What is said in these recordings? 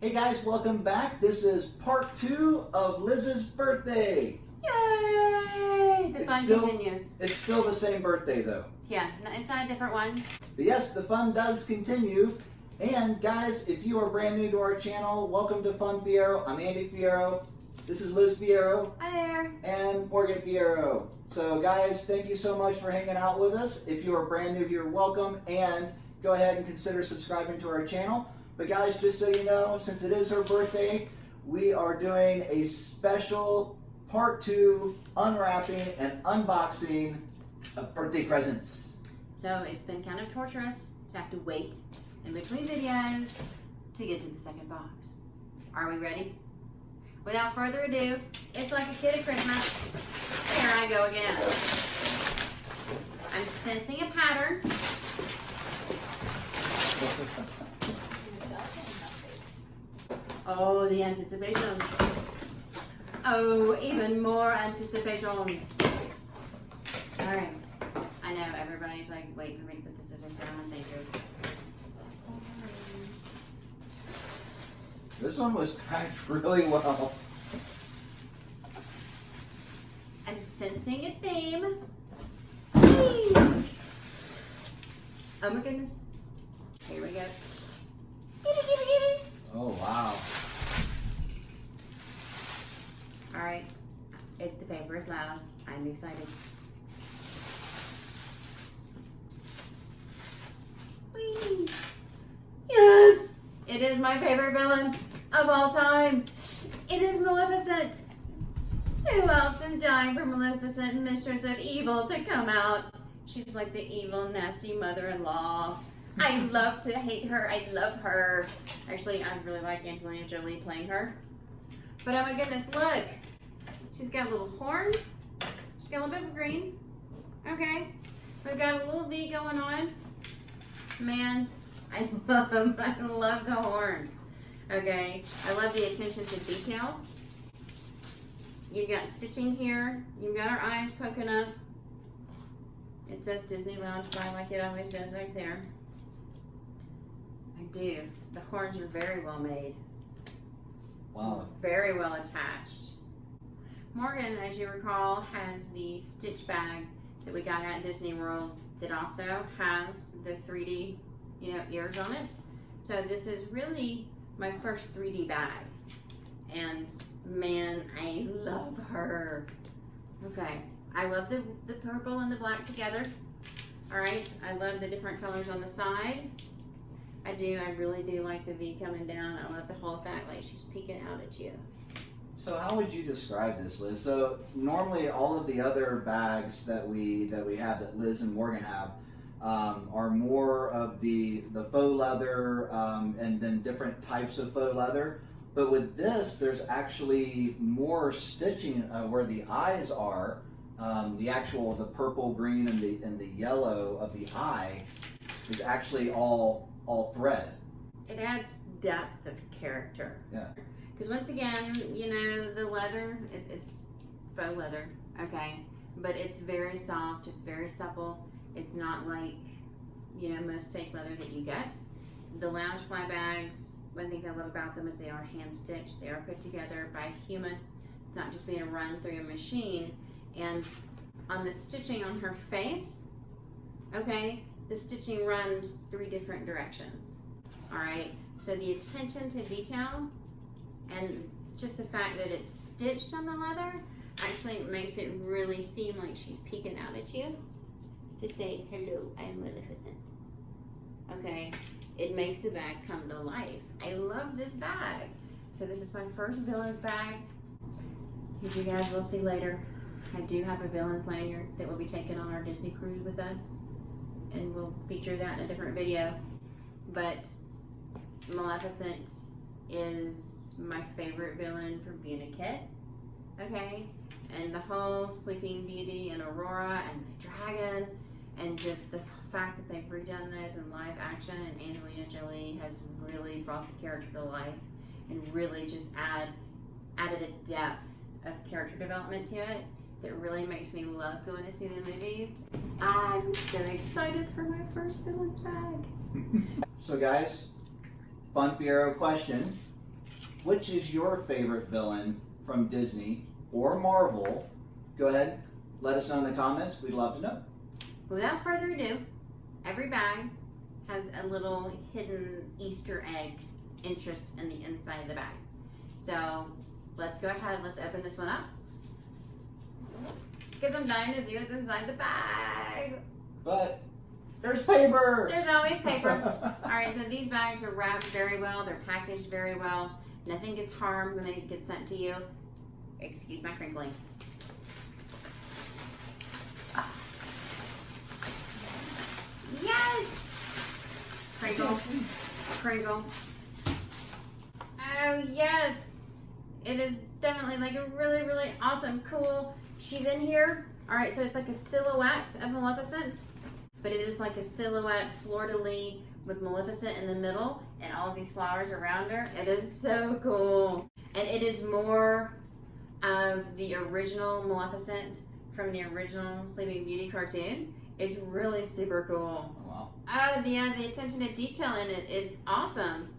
Hey guys, welcome back. This is part 2 of Liz's birthday. Yay! The fun continues. It's still the same birthday though. Yeah, it's not a different one. But yes, the fun does continue. And guys, if you are brand new to our channel, welcome to Fun Fiero. I'm Andy Fiero. This is Liz Fiero. Hi there. And Morgan Fiero. So guys, thank you so much for hanging out with us. If you are brand new here, welcome. And go ahead and consider subscribing to our channel. But guys, just so you know, since it is her birthday, we are doing a special part 2 unwrapping and unboxing of birthday presents. So it's been kind of torturous to have to wait in between videos to get to the second box. Are we ready? Without further ado, it's like a kid at Christmas. Here I go again. I'm sensing a pattern. Oh, the anticipation. Oh, even more anticipation. All right. I know everybody's like, wait for me to put the scissors down and fingers. This one was packed really well. I'm sensing a theme. Hey. Oh my goodness. Here we go. Giddy, giddy, giddy. Oh, wow. All right. The paper is loud. I'm excited. Whee. Yes! It is my favorite villain of all time. It is Maleficent. Who else is dying for Maleficent, Mistress of Evil, to come out? She's like the evil, nasty mother-in-law. I love to hate her. I love her. Actually, I really like Angelina Jolie playing her. But oh my goodness, look. She's got little horns. She's got a little bit of green. Okay. We've got a little V going on. Man, I love the horns. Okay. I love the attention to detail. You've got stitching here. You've got her eyes poking up. It says Disney Loungefly like it always does right there. I do. The horns are very well made. Wow. Very well attached. Morgan, as you recall, has the stitch bag that we got at Disney World that also has the 3D, ears on it. So this is really my first 3D bag. And man, I love her. Okay. I love the purple and the black together. All right. I love the different colors on the side. I really do like the V coming down. I love the whole fact like she's peeking out at you. So how would you describe this, Liz? So normally all of the other bags that we have, that Liz and Morgan have, are more of the faux leather and then different types of faux leather. But with this, there's actually more stitching where the eyes are. The purple, green, and the yellow of the eye is actually all thread. It adds depth of character. Yeah. Because once again, the leather, it's faux leather, okay? But it's very soft, it's very supple. It's not like, most fake leather that you get. The Loungefly bags, one of the things I love about them is they are hand stitched. They are put together by a human. It's not just being run through a machine. And on the stitching on her face, okay, the stitching runs 3 different directions. All right, so the attention to detail and just the fact that it's stitched on the leather actually makes it really seem like she's peeking out at you to say, hello, I am Maleficent. Okay, it makes the bag come to life. I love this bag. So this is my first villains bag. As you guys will see later, I do have a villains lanyard that will be taken on our Disney cruise with us, and we'll feature that in a different video. But Maleficent is my favorite villain from being a kid, okay? And the whole Sleeping Beauty and Aurora and the dragon, and just the fact that they've redone this in live action, and Angelina Jolie has really brought the character to life and really just added a depth of character development to it that really makes me love going to see the movies. I'm so excited for my first villains bag. So guys, Fun Fiero question. which is your favorite villain from Disney or Marvel? Go ahead, let us know in the comments. We'd love to know. Without further ado, every bag has a little hidden Easter egg interest in the inside of the bag. So let's go ahead, let's open this one up. Because I'm dying to see what's inside the bag. But there's paper! There's always paper. Alright, so these bags are wrapped very well, they're packaged very well. Nothing gets harmed when they get sent to you. Excuse my crinkling. Yes! Crinkle. Crinkle. Oh, yes! It is definitely like a really, really awesome, cool. She's in here. Alright, so it's like a silhouette of Maleficent. But it is like a silhouette fleur-de-lis with Maleficent in the middle and all of these flowers around her. It is so cool. And it is more of the original Maleficent from the original Sleeping Beauty cartoon. It's really super cool. Oh, wow. Oh, yeah, the attention to detail in it is awesome.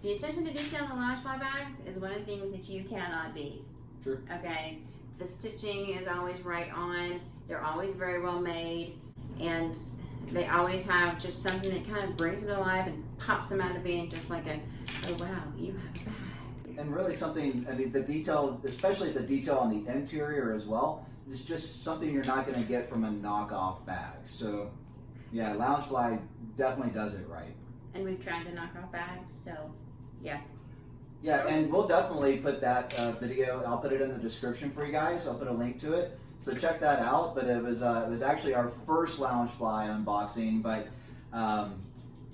The attention to detail in the Loungefly bags is one of the things that you cannot beat. True. Okay, the stitching is always right on. They're always very well made. And they always have just something that kind of brings them to life and pops them out of being just like a, oh wow, you have a bag. And really something, I mean, the detail, especially the detail on the interior as well, is just something you're not going to get from a knockoff bag. So, yeah, Loungefly definitely does it right. And we've tried the knockoff bags, so yeah. Yeah, and we'll definitely put that video, I'll put it in the description for you guys. I'll put a link to it. So check that out. But it was actually our first Loungefly unboxing, but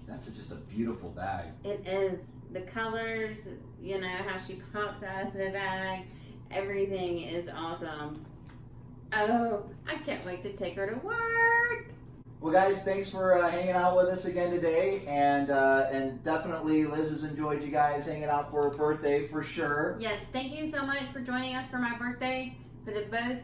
that's just a beautiful bag. It is. The colors, you know, how she pops out of the bag, everything is awesome. Oh, I can't wait to take her to work. Well, guys, thanks for hanging out with us again today, and definitely Liz has enjoyed you guys hanging out for her birthday for sure. Yes, thank you so much for joining us for my birthday, for the both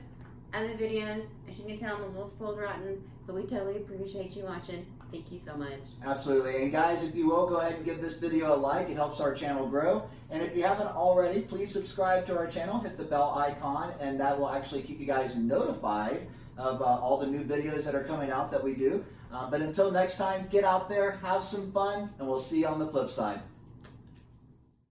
of the videos. As you can tell, I'm a little spoiled rotten, but we totally appreciate you watching. Thank you so much. Absolutely. And guys, if you will, go ahead and give this video a like. It helps our channel grow. And if you haven't already, please subscribe to our channel. Hit the bell icon, and that will actually keep you guys notified of all the new videos that are coming out that we do. But until next time, get out there, have some fun, and we'll see you on the flip side.